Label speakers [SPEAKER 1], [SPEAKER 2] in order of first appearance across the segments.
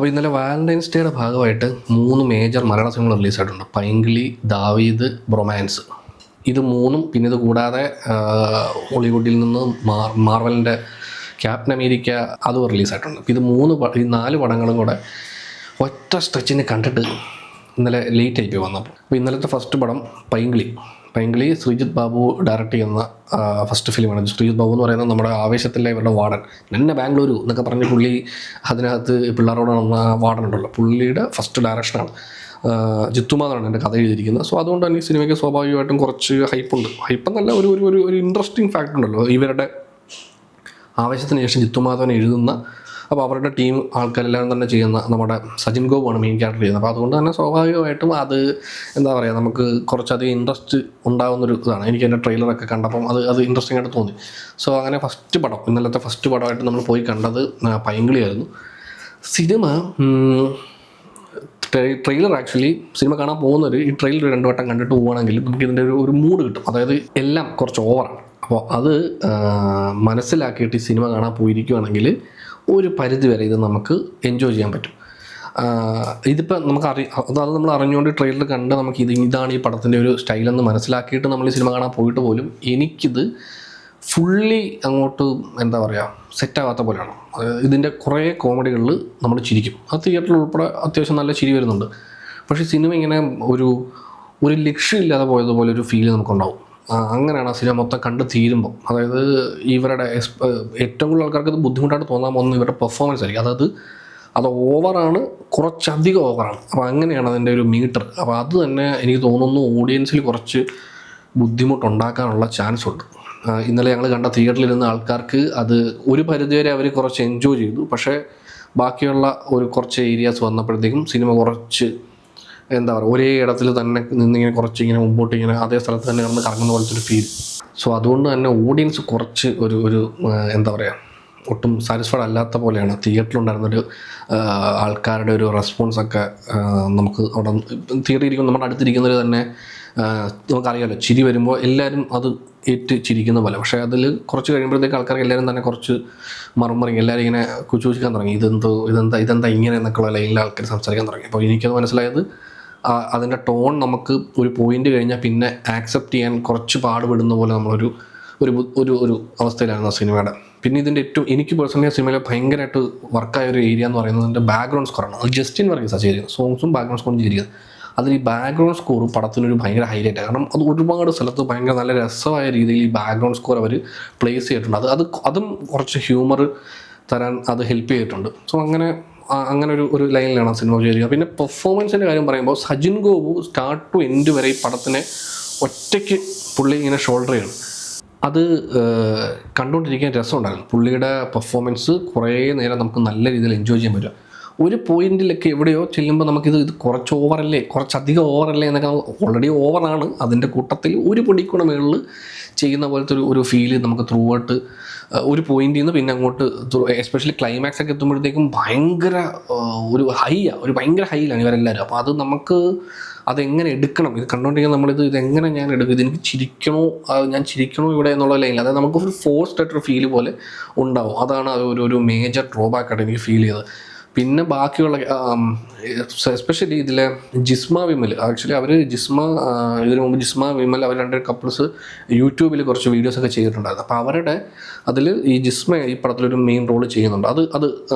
[SPEAKER 1] അപ്പോൾ ഇന്നലെ വാലന്റൈൻസ് ഡേയുടെ ഭാഗമായിട്ട് 3 മേജർ മലയാള സിനിമകൾ റിലീസായിട്ടുണ്ട്. പൈങ്കിളി, ദാവീദ്, ബ്രൊമാൻസ്. ഇത് 3ഉം പിന്നെ ഇത് കൂടാതെ ഹോളിവുഡിൽ നിന്ന് മാർവലിൻ്റെ ക്യാപ്റ്റൻ അമേരിക്ക അതും റിലീസായിട്ടുണ്ട്. അപ്പോൾ ഇത് 4 പടങ്ങളും കൂടെ ഒറ്റ സ്ട്രെച്ചിന് കണ്ടിട്ട് ഇന്നലെ ലേറ്റ് ആയിപ്പോയി വന്നപ്പോൾ. അപ്പോൾ ഇന്നലത്തെ ഫസ്റ്റ് പടം പൈങ്കിളി ശ്രീജിത്ത് ബാബു ഡയറക്റ്റ് ചെയ്യുന്ന ഫസ്റ്റ് ഫിലിമാണ്. ശ്രീജിത്ത് ബാബു എന്ന് പറയുന്നത് നമ്മുടെ ആവേശത്തിലെ ഇവരുടെ വാർഡൻ, എന്നെ ബാംഗ്ലൂരു എന്നൊക്കെ പറഞ്ഞ് പുള്ളി അതിനകത്ത് പിള്ളേരോട് വാർഡൻ ഉണ്ടല്ലോ, പുള്ളിയുടെ ഫസ്റ്റ് ഡയറക്ഷനാണ്. ജിത്തുമാതാണ് എൻ്റെ കഥ എഴുതിയിരിക്കുന്നത്. സോ അതുകൊണ്ട് തന്നെ ഈ സിനിമയ്ക്ക് സ്വാഭാവികമായിട്ടും കുറച്ച് ഹൈപ്പെന്നല്ല, ഒരു ഇൻട്രസ്റ്റിംഗ് ഫാക്ട് ഉണ്ടല്ലോ ഇവരുടെ ആവേശത്തിന് ശേഷം ജിത്തുമാധവൻ എഴുതുന്ന, അപ്പോൾ അവരുടെ ടീം ആൾക്കാരെല്ലാം തന്നെ ചെയ്യുന്ന നമ്മുടെ സജിൻ ഗോപാണ് മെയിൻ ക്യാരക്ടർ ചെയ്യുന്നത്. അപ്പോൾ അതുകൊണ്ട് തന്നെ സ്വാഭാവികമായിട്ടും അത് എന്താ പറയുക, നമുക്ക് കുറച്ചധികം ഇൻട്രസ്റ്റ് ഉണ്ടാകുന്നൊരു ഇതാണ്. എനിക്ക് എൻ്റെ ട്രെയിലറൊക്കെ കണ്ടപ്പം അത് ഇൻട്രസ്റ്റിംഗ് ആയിട്ട് തോന്നി. സോ അങ്ങനെ ഇന്നലത്തെ ഫസ്റ്റ് പടമായിട്ട് നമ്മൾ പോയി കണ്ടത് പൈങ്കിളിയായിരുന്നു. സിനിമ ട്രെയിലർ സിനിമ കാണാൻ പോകുന്നവർ ഈ ട്രെയിലർ 2 വട്ടം കണ്ടിട്ട് പോവുകയാണെങ്കിൽ നമുക്ക് ഇതിൻ്റെ ഒരു മൂഡ് കിട്ടും. അതായത് എല്ലാം കുറച്ച് ഓവറാണ്. അപ്പോൾ അത് മനസ്സിലാക്കിയിട്ട് ഈ സിനിമ കാണാൻ പോയിരിക്കുകയാണെങ്കിൽ ഒരു പരിധി വരെ ഇത് നമുക്ക് എൻജോയ് ചെയ്യാൻ പറ്റും. ഇതിപ്പോൾ അത് നമ്മൾ അറിഞ്ഞുകൊണ്ട് ട്രെയിലർ കണ്ട് നമുക്ക് ഇതാണ് ഈ പടത്തിൻ്റെ ഒരു സ്റ്റൈലെന്ന് മനസ്സിലാക്കിയിട്ട് നമ്മൾ ഈ സിനിമ കാണാൻ പോയിട്ട് പോലും എനിക്കിത് ഫുള്ളി അങ്ങോട്ട് എന്താ പറയുക സെറ്റാകാത്ത പോലെയാണ്. ഇതിൻ്റെ കുറേ കോമഡികളിൽ നമ്മൾ ചിരിക്കും. ആ തിയേറ്ററിൽ ഉൾപ്പെടെ അത്യാവശ്യം നല്ല ചിരി വരുന്നുണ്ട്. പക്ഷേ സിനിമ ഇങ്ങനെ ഒരു ലക്ഷ്യമില്ലാതെ പോയതുപോലെ ഒരു ഫീൽ നമുക്കുണ്ടാവും. അങ്ങനെയാണ് ആ സിനിമ മൊത്തം കണ്ട് തീരുമ്പോൾ. അതായത് ഇവരുടെ ഏറ്റവും കൂടുതൽ ആൾക്കാർക്ക് ഇത് ബുദ്ധിമുട്ടായിട്ട് തോന്നാൻ പോകുന്നത് ഇവരുടെ പെർഫോമൻസ് ആയിരിക്കും. അത് ഓവറാണ്, കുറച്ചധികം ഓവറാണ്. അപ്പോൾ അങ്ങനെയാണ് അതിൻ്റെ ഒരു മീറ്റർ. അപ്പോൾ അത് തന്നെ എനിക്ക് തോന്നുന്നു ഓഡിയൻസിൽ കുറച്ച് ബുദ്ധിമുട്ടുണ്ടാക്കാനുള്ള ചാൻസ് ഉണ്ട്. ഇന്നലെ ഞങ്ങൾ കണ്ട തിയേറ്ററിലിരുന്ന ആൾക്കാർക്ക് അത് ഒരു പരിധിവരെ അവർ കുറച്ച് എൻജോയ് ചെയ്തു. പക്ഷേ ബാക്കിയുള്ള കുറച്ച് ഏരിയാസ് വന്നപ്പോഴത്തേക്കും സിനിമ കുറച്ച് എന്താ പറയുക, ഒരേ ഇടത്തിൽ തന്നെ നിന്നിങ്ങനെ കുറച്ചിങ്ങനെ മുമ്പോട്ട് ഇങ്ങനെ അതേ സ്ഥലത്ത് തന്നെ കിടന്ന് കറങ്ങുന്ന പോലത്തെ ഒരു ഫീൽ. സോ അതുകൊണ്ട് തന്നെ ഓഡിയൻസ് കുറച്ച് ഒരു എന്താ പറയുക, ഒട്ടും സാറ്റിസ്ഫൈഡ് അല്ലാത്ത പോലെയാണ് തിയേറ്ററിലുണ്ടായിരുന്നൊരു ആൾക്കാരുടെ ഒരു റെസ്പോൺസൊക്കെ. നമുക്ക് അവിടെ തിയേറ്ററിൽ നമ്മുടെ അടുത്തിരിക്കുന്നവർ തന്നെ നമുക്കറിയാമല്ലോ, ചിരി വരുമ്പോൾ എല്ലാവരും അത് ചിരിക്കുന്ന പോലെ. പക്ഷേ അതിൽ കുറച്ച് കഴിയുമ്പോഴത്തേക്ക് ആൾക്കാർക്ക് എല്ലാവരും തന്നെ കുറച്ച് മറുമറിയും, എല്ലാവരും ഇങ്ങനെ കുച്ചൂച്ചിക്കാൻ തുടങ്ങി. ഇതെന്താ ഇങ്ങനെ എന്നൊക്കെയുള്ള ലൈനിൽ ആൾക്കാർ സംസാരിക്കാൻ തുടങ്ങി. അപ്പോൾ എനിക്കത് മനസ്സിലായത് അതിൻ്റെ ടോൺ നമുക്ക് ഒരു പോയിന്റ് കഴിഞ്ഞാൽ പിന്നെ ആക്സെപ്റ്റ് ചെയ്യാൻ കുറച്ച് പാടുപെടുന്ന പോലെ നമ്മളൊരു ഒരു അവസ്ഥയിലായിരുന്നു ആ സിനിമയുടെ. പിന്നെ ഇതിൻ്റെ എനിക്ക് പേഴ്സണലി ആ സിനിമയിൽ ഭയങ്കരമായിട്ട് വർക്കായ ഒരു ഏരിയ എന്ന് പറയുന്നത് ഇതിൻ്റെ ബാക്ക്ഗ്രൗണ്ട് സ്കോറാണ്. അത് ജസ്റ്റിൻ വർഗീസാണ് ചെയ്തിരിക്കുന്നത്. സോങ്സും ബാക്ക്ഗ്രൗണ്ട് സ്കോറും ചെയ്തിരിക്കുന്നത്. അതിൽ ഈ ബാക്ക്ഗ്രൗണ്ട് സ്കോർ പടത്തിനൊരു ഭയങ്കര ഹൈലൈറ്റാണ്. കാരണം അത് ഒരുപാട് സ്ഥലത്ത് ഭയങ്കര നല്ല രസമായ രീതിയിൽ ഈ ബാക്ക്ഗ്രൗണ്ട് സ്കോർ അവർ പ്ലേസ് ചെയ്തിട്ടുണ്ട്. അതും കുറച്ച് ഹ്യൂമർ തരാൻ അത് ഹെൽപ്പ് ചെയ്തിട്ടുണ്ട്. സോ അങ്ങനെ ഒരു ലൈനിലാണ് സിനിമ ചെയ്തിരിക്കുന്നത്. പിന്നെ പെർഫോമൻസിൻ്റെ കാര്യം പറയുമ്പോൾ Sajin Gopu start to end വരെ ഈ പടത്തിനെ ഒറ്റയ്ക്ക് പുള്ളി ഇങ്ങനെ ഷോൾഡർ ചെയ്യണം. അത് കണ്ടുകൊണ്ടിരിക്കാൻ രസമുണ്ടായിരുന്നു. പുള്ളിയുടെ പെർഫോമൻസ് കുറേ നേരം നമുക്ക് നല്ല രീതിയിൽ എൻജോയ് ചെയ്യാൻ പറ്റും. ഒരു പോയിന്റിലൊക്കെ എവിടെയോ ചെല്ലുമ്പോൾ നമുക്കിത് കുറച്ച് ഓവറല്ലേ, കുറച്ചധികം ഓവറല്ലേ എന്നൊക്കെ, ഓൾറെഡി ഓവറാണ്. അതിൻ്റെ കൂട്ടത്തിൽ ഒരു പൊടിക്കൂടെ മുകളിൽ ചെയ്യുന്ന പോലത്തെ ഒരു ഫീല് നമുക്ക് ത്രൂ ഔട്ട് ഒരു പോയിന്റിൽ നിന്ന് പിന്നെ അങ്ങോട്ട് എസ്പെഷ്യലി ക്ലൈമാക്സ് ഒക്കെ എത്തുമ്പോഴത്തേക്കും ഭയങ്കര ഒരു ഭയങ്കര ഹൈയിലാണ് ഇവരെല്ലാവരും. അപ്പോൾ അത് നമുക്ക് അതെങ്ങനെ എടുക്കണം, ഇത് കണ്ടുകൊണ്ടിരിക്കാൻ ഇതെങ്ങനെ ഞാൻ എടുക്കും, ഇതെനിക്ക് ഞാൻ ചിരിക്കണോ ഇവിടെ എന്നുള്ള ലൈനിൽ, അതായത് നമുക്കൊരു ഫോഴ്സ്ഡ് ആയിട്ടൊരു ഫീല് പോലെ ഉണ്ടാവും. അതാണ് ഒരു മേജർ ഡ്രോബാക്കായിട്ട് എനിക്ക് ഫീൽ ചെയ്തത്. പിന്നെ ബാക്കിയുള്ള എസ്പെഷ്യലി ഇതിലെ ജിസ്മ വിമൽ, ആക്ച്വലി ഇതിനു മുമ്പ് ജിസ്മ വിമൽ അവർ 2 കപ്പിൾസ് യൂട്യൂബിൽ കുറച്ച് വീഡിയോസൊക്കെ ചെയ്തിട്ടുണ്ടായിരുന്നു. അപ്പോൾ അതിൽ ഈ ജിസ്മ ഈ പടത്തിലൊരു മെയിൻ റോൾ ചെയ്യുന്നുണ്ട്. അത്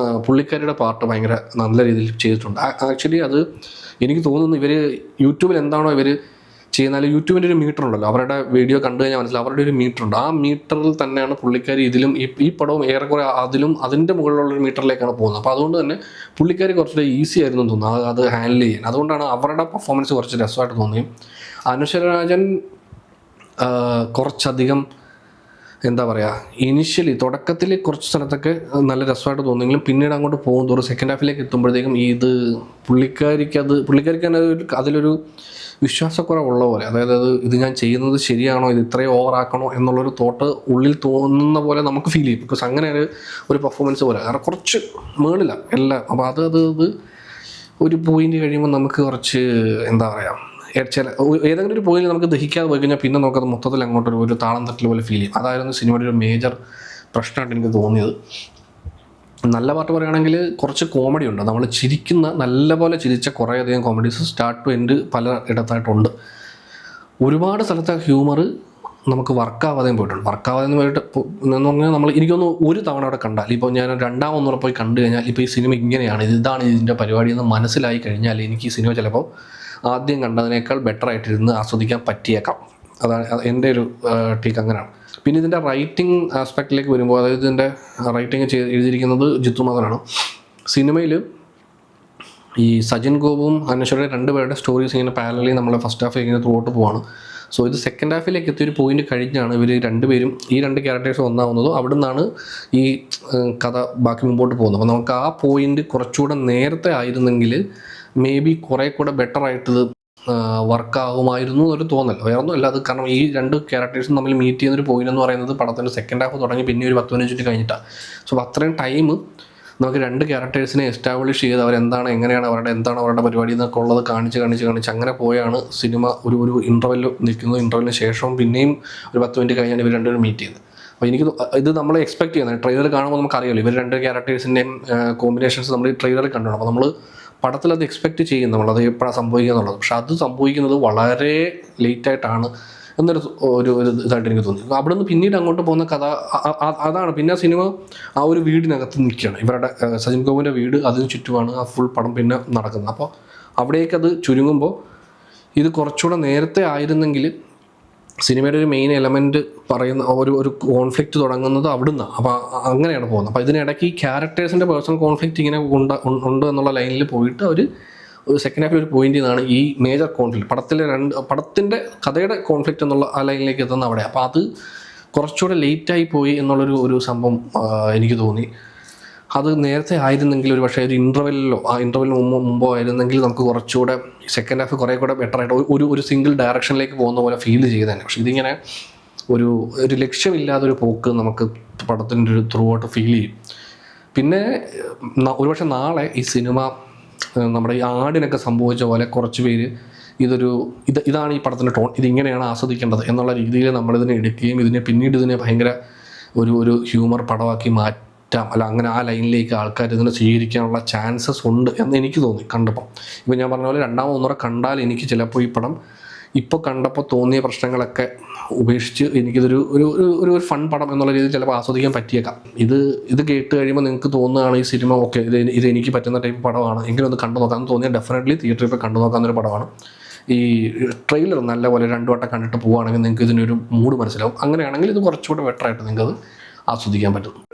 [SPEAKER 1] പുള്ളിക്കാരിയുടെ പാർട്ട് ഭയങ്കര നല്ല രീതിയിൽ ചെയ്തിട്ടുണ്ട്. ആക്ച്വലി അത് എനിക്ക് തോന്നുന്നു ഇവർ യൂട്യൂബിൽ എന്താണോ ഇവർ ചെയ്യുന്നാൽ യൂട്യൂബിൻ്റെ ഒരു മീറ്റർ ഉണ്ടല്ലോ, അവരുടെ വീഡിയോ കണ്ടു കഴിഞ്ഞാൽ മനസ്സിലാവും അവരുടെ ഒരു മീറ്റർ ഉണ്ട്. ആ മീറ്ററിൽ തന്നെയാണ് പുള്ളിക്കാരി ഇതിലും ഈ പടവും ഏറെക്കുറെ അതിൻ്റെ മുകളിലുള്ളൊരു മീറ്ററിലേക്കാണ് പോകുന്നത്. അപ്പോൾ അതുകൊണ്ട് തന്നെ പുള്ളിക്കാരി കുറച്ചുകൂടെ ഈസി ആയിരുന്നു തോന്നുന്നു അത് ഹാൻഡിൽ ചെയ്യാൻ. അതുകൊണ്ടാണ് അവരുടെ പെർഫോമൻസ് കുറച്ച് രസമായിട്ട് തോന്നിയും. അനശ്വരരാജൻ കുറച്ചധികം എന്താ പറയുക, ഇനിഷ്യലി തുടക്കത്തിൽ കുറച്ച് സ്ഥലത്തൊക്കെ നല്ല രസമായിട്ട് തോന്നിയെങ്കിലും പിന്നീട് അങ്ങോട്ട് പോകും തോറും സെക്കൻഡ് ഹാഫിലേക്ക് എത്തുമ്പോഴത്തേക്കും പുള്ളിക്കാരിക്ക് തന്നെ അതിലൊരു വിശ്വാസക്കുറവുള്ള പോലെ, അതായത് ഇത് ഞാൻ ചെയ്യുന്നത് ശരിയാണോ, ഇത് ഇത്രയും ഓവറാക്കണോ എന്നുള്ളൊരു തോട്ട് ഉള്ളിൽ തോന്നുന്ന പോലെ നമുക്ക് ഫീൽ ചെയ്യും. ബിക്കോസ് അങ്ങനെ ഒരു പെർഫോമൻസ് പോലെ, കാരണം കുറച്ച് മേളില്ല എല്ലാം. അപ്പോൾ അത് ഒരു പോയിന്റ് കഴിയുമ്പോൾ നമുക്ക് കുറച്ച് എന്താ പറയുക, ഏതെങ്കിലും ഒരു പോയിന്റ് നമുക്ക് ദഹിക്കാതെ പോയി കഴിഞ്ഞാൽ പിന്നെ നമുക്കത് മൊത്തത്തിൽ അങ്ങോട്ടൊരു ഒരു താളം തട്ടൽ പോലെ ഫീൽ ചെയ്യും. അതായിരുന്നു സിനിമയുടെ ഒരു മേജർ പ്രശ്നമായിട്ട് എനിക്ക് തോന്നിയത്. നല്ല പാട്ട് പറയുകയാണെങ്കിൽ കുറച്ച് കോമഡി ഉണ്ട്. നമ്മൾ ചിരിക്കുന്ന നല്ലപോലെ ചിരിച്ച കുറേയധികം കോമഡീസ് സ്റ്റാർട്ട് ടു എൻഡ് പല ഇടത്തായിട്ടുണ്ട്. ഒരുപാട് സ്ഥലത്തെ ഹ്യൂമർ നമുക്ക് വർക്കാവാതെയും പോയിട്ടുണ്ട്. വർക്കാവാതെന്ന് പോയിട്ട് എന്ന് പറഞ്ഞാൽ നമ്മൾ എനിക്കൊന്ന് ഒരു തവണ അവിടെ കണ്ടാൽ, ഇപ്പോൾ ഞാൻ രണ്ടാമൊന്നുകൂടെ പോയി കണ്ടു കഴിഞ്ഞാൽ ഇപ്പോൾ ഈ സിനിമ ഇങ്ങനെയാണ്, ഇതാണ് ഇതിൻ്റെ പരിപാടി എന്ന് മനസ്സിലായി കഴിഞ്ഞാൽ എനിക്ക് ഈ സിനിമ ചിലപ്പോൾ ആദ്യം കണ്ടതിനേക്കാൾ ബെറ്റർ ആയിട്ടിരുന്ന് ആസ്വദിക്കാൻ പറ്റിയേക്കാം. അതാണ് എൻ്റെ ഒരു ടേക്ക്, അങ്ങനെയാണ്. പിന്നെ ഇതിൻ്റെ റൈറ്റിംഗ് ആസ്പെക്റ്റിലേക്ക് വരുമ്പോൾ, അതായത് ഇതിൻ്റെ റൈറ്റിംഗ് എഴുതിയിരിക്കുന്നത് ജിത്തു മാധവനാണ്. സിനിമയിൽ ഈ സജിൻ ഗോപുവും അനശ്വരയുടെ രണ്ടുപേരുടെ സ്റ്റോറീസ് ഇങ്ങനെ പാരലലി നമ്മൾ ഫസ്റ്റ് ഹാഫ് ഇങ്ങനെ ത്രൂഔട്ട് പോവാണ്. സോ ഇത് സെക്കൻഡ് ഹാഫിലേക്ക് എത്തിയൊരു പോയിന്റ് കഴിഞ്ഞാണ് ഇവർ രണ്ടുപേരും, ഈ രണ്ട് ക്യാരക്ടേഴ്സ് ഒന്നാവുന്നതും അവിടെ നിന്നാണ് ഈ കഥ ബാക്കി മുമ്പോട്ട് പോകുന്നത്. അപ്പോൾ നമുക്ക് ആ പോയിന്റ് കുറച്ചുകൂടെ നേരത്തെ ആയിരുന്നെങ്കിൽ മേ ബി കുറേ കൂടെ ബെറ്റർ ആയിട്ട് വർക്കാകുമായിരുന്നു എന്നൊരു തോന്നൽ. വേറെ ഒന്നും അല്ല, അത് കാരണം ഈ രണ്ട് ക്യാരക്ടേഴ്സും തമ്മിൽ മീറ്റ് ചെയ്യുന്നൊരു പോയിന്റ് എന്ന് പറയുന്നത് പടത്തിൻ്റെ സെക്കൻഡ് ഹാഫ് തുടങ്ങി പിന്നെ ഒരു 10-15 മിനിറ്റ് കഴിഞ്ഞിട്ടാണ്. സോ അത്രയും ടൈം നമുക്ക് രണ്ട് ക്യാരക്ടേഴ്സിനെ എസ്റ്റാബ്ലിഷ് ചെയ്ത് അവരെന്താണ്, എങ്ങനെയാണ് എന്താണ് അവരുടെ പരിപാടി എന്നൊക്കെ ഉള്ളത് കാണിച്ച് അങ്ങനെ പോയാണ് സിനിമ ഒരു ഇൻ്റർവെല്ല് നിൽക്കുന്നത്. ഇൻ്റർവെല്ലിന് ശേഷം പിന്നെയും ഒരു 10 മിനിറ്റ് കഴിഞ്ഞാണ് ഇവർ രണ്ടുപേരും മീറ്റ് ചെയ്യുന്നത്. അപ്പോൾ എനിക്ക് ഇത് നമ്മൾ എക്സ്പെക്ട് ചെയ്യുന്നത് ട്രെയിലർ കാണുമ്പോൾ നമുക്കറിയാമല്ലോ ഇവർ രണ്ട് ക്യാരക്ടേഴ്സിൻ്റെയും കോമ്പിനേഷൻസ് നമ്മൾ ഈ ട്രെയിലറിൽ കണ്ടുകൊണ്ട്, അപ്പോൾ നമ്മൾ പടത്തിൽ അത് എക്സ്പെക്ട് ചെയ്യും നമ്മളത് എപ്പോഴാണ് സംഭവിക്കുക എന്നുള്ളത്. പക്ഷെ അത് സംഭവിക്കുന്നത് വളരെ ലേറ്റായിട്ടാണ് എന്നൊരു ഇതായിട്ട് എനിക്ക് തോന്നി. അവിടെ നിന്ന് പിന്നീട് അങ്ങോട്ട് പോകുന്ന കഥ അതാണ്. പിന്നെ സിനിമ ആ ഒരു വീടിനകത്ത് നിൽക്കുകയാണ്, ഇവരുടെ സജിൻ ഗോപുവിൻ്റെ വീട്, അതിന് ചുറ്റുമാണ് ആ ഫുൾ പടം പിന്നെ നടക്കുന്നത്. അപ്പോൾ അവിടേക്കത് ചുരുങ്ങുമ്പോൾ ഇത് കുറച്ചുകൂടെ നേരത്തെ ആയിരുന്നെങ്കിൽ സിനിമയുടെ ഒരു മെയിൻ എലമെൻറ്റ് പറയുന്ന ഒരു കോൺഫ്ലിക്റ്റ് തുടങ്ങുന്നത് അവിടുന്ന്. അപ്പോൾ അങ്ങനെയാണ് പോകുന്നത്. അപ്പോൾ ഇതിനിടയ്ക്ക് ഈ ക്യാരക്ടേഴ്സിൻ്റെ പേഴ്സണൽ കോൺഫ്ലിക്റ്റ് ഇങ്ങനെ ഉണ്ട് എന്നുള്ള ലൈനിൽ പോയിട്ട് ഒരു സെക്കൻഡ് ഹാഫിൽ ഒരു പോയിന്റ് നിന്നാണ് ഈ മേജർ കോൺഫ്ലിക്റ്റ് പടത്തിൻ്റെ കഥയുടെ കോൺഫ്ലിക്റ്റ് എന്നുള്ള ആ ലൈനിലേക്ക് എത്തുന്ന അവിടെ. അപ്പോൾ അത് കുറച്ചുകൂടെ ലേറ്റായി പോയി എന്നുള്ളൊരു സംഭവം എനിക്ക് തോന്നി. അത് നേരത്തെ ആയിരുന്നെങ്കിൽ ഒരു പക്ഷേ ഒരു ഇൻ്റർവെല്ലോ ആ ഇൻ്റർവെല്ലിന് മുമ്പോ ആയിരുന്നെങ്കിൽ നമുക്ക് കുറച്ചുകൂടെ സെക്കൻഡ് ഹാഫ് കുറേ കൂടെ ബെറ്റർ ആയിട്ട് ഒരു സിംഗിൾ ഡയറക്ഷനിലേക്ക് പോകുന്ന പോലെ ഫീൽ ചെയ്ത് തന്നെ. പക്ഷേ ഇതിങ്ങനെ ഒരു ലക്ഷ്യമില്ലാതൊരു പോക്ക് നമുക്ക് പടത്തിൻ്റെ ഒരു ത്രൂ ഔട്ട് ഫീൽ ചെയ്യും. പിന്നെ ഒരുപക്ഷെ നാളെ ഈ സിനിമ നമ്മുടെ ഈ ആടിനൊക്കെ സംഭവിച്ച പോലെ കുറച്ച് പേര് ഇതാണ് ഈ പടത്തിൻ്റെ ടോൺ, ഇതിങ്ങനെയാണ് ആസ്വദിക്കേണ്ടത് എന്നുള്ള രീതിയിൽ നമ്മളിതിനെ എടുക്കുകയും പിന്നീട് ഇതിനെ ഭയങ്കര ഒരു ഹ്യൂമർ പടമാക്കി മാറ്റാം, അല്ല അങ്ങനെ ആ ലൈനിലേക്ക് ആൾക്കാർ ഇതിനെ സ്വീകരിക്കാനുള്ള ചാൻസസ് ഉണ്ട് എന്ന് എനിക്ക് തോന്നി കണ്ടപ്പോൾ. ഇപ്പോൾ ഞാൻ പറഞ്ഞ പോലെ രണ്ടാമതൊന്നുകൂടെ കണ്ടാൽ എനിക്ക് ചിലപ്പോൾ ഈ പടം ഇപ്പോൾ കണ്ടപ്പോൾ തോന്നിയ പ്രശ്നങ്ങളൊക്കെ ഉപേക്ഷിച്ച് എനിക്കിതൊരു ഒരു ഫൺ പടം എന്നുള്ള രീതിയിൽ ചിലപ്പോൾ ആസ്വദിക്കാൻ പറ്റിയേക്കാം. ഇത് കേട്ട് കഴിയുമ്പോൾ നിങ്ങൾക്ക് തോന്നുകയാണ് ഈ സിനിമ ഓക്കെ ഇത് എനിക്ക് പറ്റുന്ന ടൈപ്പ് പടമാണ് എങ്കിലും ഒന്ന് കണ്ടു നോക്കാമെന്ന് തോന്നിയാൽ ഡെഫിനറ്റ്ലി തിയേറ്ററിൽ ഇപ്പോൾ കണ്ടു നോക്കാവുന്നൊരു പടമാണ്. ഈ ട്രെയിലർ നല്ലപോലെ 2 വട്ടം കണ്ടിട്ട് പോവുകയാണെങ്കിൽ നിങ്ങൾക്ക് ഇതിനൊരു മൂഡ് മനസ്സിലാവും. അങ്ങനെയാണെങ്കിൽ ഇത് കുറച്ചുകൂടെ ബെറ്ററായിട്ട് നിങ്ങൾക്കത് ആസ്വദിക്കാൻ പറ്റും.